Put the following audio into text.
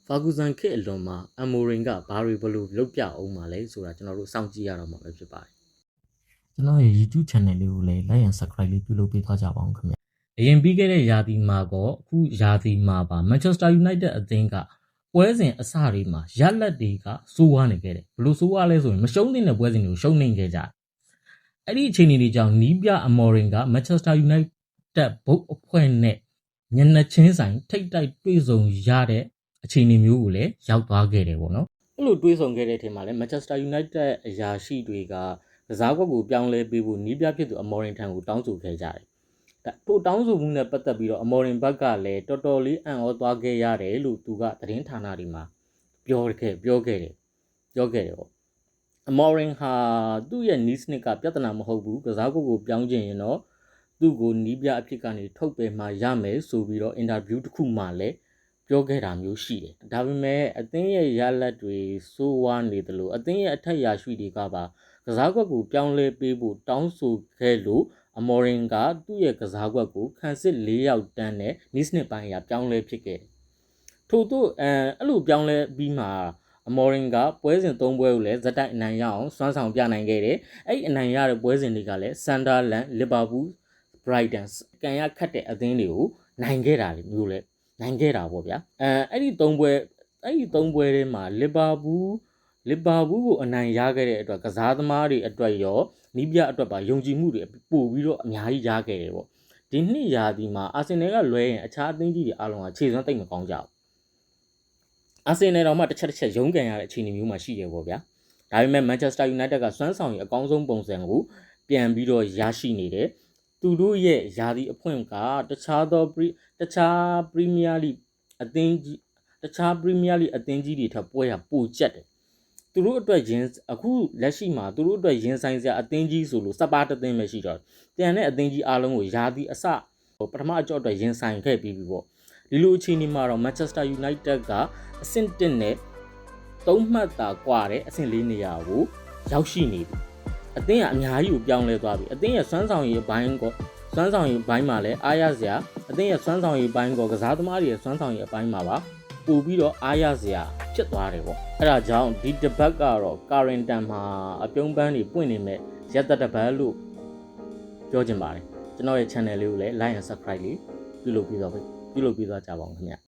Ferguson ခေတ်အလွန်မှာ Amorim ကဘာတွေဘလို့လုပ်ပြအောင်မှာလဲဆိုတာကျွန်တော်တို့စောင့်ကြည့်ရတော့မှာပဲဖြစ်ပါတယ်ကျွန်တော်ရဲ့ YouTube channel လေးကိုလည်း like and subscribe လေးပြုလုပ်ပေးသွားကြပါအောင်ခင်ဗျအရင်ပြီးခဲ့တဲ့ရာသီမှာတော့အခုရာသီမှာပါ Manchester United အသင်းကပွဲစဉ်အစတွေမှာရလဒ်တွေကစိုးဝါးနေခဲ့တယ်ဘလို့စိုးဝါးလဲဆိုရင်မရှုံးတဲ့ပွဲစဉ်တွေကိုရှုံးနေခဲ့ကြတယ်အဲ့ဒီအခြေအနေတွေကြောင့်နီးပြ Amorim က Manchester United ဘုတ်အဖွဲ့နဲ့ညနေချင်းဆိုင်ထိတ်တိုက်တွေ့ဆုံရတဲ့အခြေအနေမျိုးကိုလည်းရောက်သွားခဲ့တယ်ပေါ့နော်အဲ့လိုတွေးဆုံခဲ့တဲ့အချိန်မှာလည်း Manchester United အရာရှိတွေကကစားကွက်ကိုပြောင်းလဲပေးဖို့နီးပြဖြစ်သူ Amorim ထံကိုတောင်းဆိုခဲ့ကြတယ်ထို့တောင်းဆိုမှုနဲ့ပတ်သက်ပြီးတော့ Amorim ဘက်ကလည်းတော်တော်လေးအံ့ဩသွားခဲ့ရတယ်လို့သူကသတင်းဌာနတွေမှာပြောခဲ့တယ်ပေါ့ Amorim ဟာသူ့ရဲ့နီးစနစ်ကပြဿနာမဟုတ်ဘူးကစားကွက်ကိုပြောင်းခြင်းရင်တော့သူ့ကိုနီးပြအဖြစ်ကနေထုတ်ပယ်မှရမယ်ဆိုပြီးတော့ interview တစ်ခုမှလည်းပြောခဲ့တာမျိုးရှိတယ်ဒါပေမဲ့အသင်းရဲ့ရလဒ်တွေစိုးဝါးနေတယ်လို့အသင်းရဲ့အထက်ရာရှိတွေကပါကစားကွက်ကိုပြောင်းလဲပေးဖို့တောင်းဆိုခဲ့လို့ Amorim ကသူ့ရဲ့ကစားကွက်ကိုခန်းစစ်၄ယောက်တန်းနဲ့နီးစနစ်ပိုင်းအရာပြောင်းလဲဖြစ်ခဲ့တယ်ထို့သူအဲ့လိုပြောင်းလဲပြီးမှAmorim ကပွဲစဉ်၃ပွဲကိုလည်းဇက်တိုက်အနိုင်ရအောင်စွမ်းဆောင်ပြနိုင်ခဲ့တယ်။အဲ့အနိုင်ရတဲ့ပွဲစဉ်တွေကလည်း Sunderland, Liverpool, Brighton ကန်ရခတ်တဲ့အသင်းတွေကိုနိုင်ခဲ့တာမျိုးလည်းနိုင်ခဲ့တာပေါ့ဗျာ။အဲ့ဒီ၃ပွဲထဲမှာ Liverpool ကိုအနိုင်ရခဲ့တဲ့အတွက်ကစားသမားတွေအတွက်ရောနီးပြအတွက်ပါယုံကြည်မှုတွေပို့ပြီးတော့အများကြီးရခဲ့တယ်ပေါ့။ဒီနှစ်ရာသီမှာ Arsenal ကလွဲရင်အခြားအသင်းကြီးတွေအားလုံးကခြေစွမ်းတိတ်မကောင်းကြဘူး။Arsenal တော့မှတစ်ချက်ရုံးကန်ရတဲ့အခြေအနေမျိုးမှာရှိတယ်ပေါ့ဗျာ။ဒါပေမဲ့ Manchester United ကစွမ်းဆောင်ရည်အကောင်းဆုံးပုံစံကိုပြန်ပြီးတော့ရရှိနေတယ်။သူတို့ရဲ့ယာဒီအဖွင့်ကတခြား Premier League အသင်းကြီးတွေထက်ပွဲရပိုကျက်တယ်။သူတို့အတွက်အခုလက်ရှိမှာသူတို့အတွက်ရင်ဆိုင်စရာအသင်းကြီးဆိုလို့စပါးတသင်းပဲရှိတော့တန်တဲ့အသင်းကြီးအားလုံးကိုယာဒီအစပထမအကြော့အတွက်ရင်ဆိုင်ခဲ့ပြီးပြီပေါ့။ဒီလိုအခြေအနေမှာတော့ Manchester United ကအဆင့်1နဲ့3မှတ်သာကွာတဲ့အဆင့်4နေရာကိုရောက်ရှိနေပြီအသင်းကအများကြီးကိုပြောင်းလဲသွားပြီအသင်းရဲ့စွမ်းဆောင်ရည်ဘိုင်းမှာလည်းအားရစရာအသင်းရဲ့စွမ်းဆောင်ရည်ဘိုင်းကစားသမားတွေရဲ့စွမ်းဆောင်ရည်အပိုင်းမှာပါပို့ပြီးတော့အားရစရာဖြစ်သွားတယ်ပေါ့အဲ့ဒါကြောင့်ဒီတစ်ပတ်ကတော့ Carrington မှာအပြုံးပန်းတွေပွင့်နေမဲ့ရက်သက်တစ်ပတ်လို့ပြောချင်ပါတယ်ကျွန်တော်ရဲ့ channel လေးကိုလည်း like and subscribe လေးပြုလုပ်ပြီးသွားကြပါဦးခင်ဗျ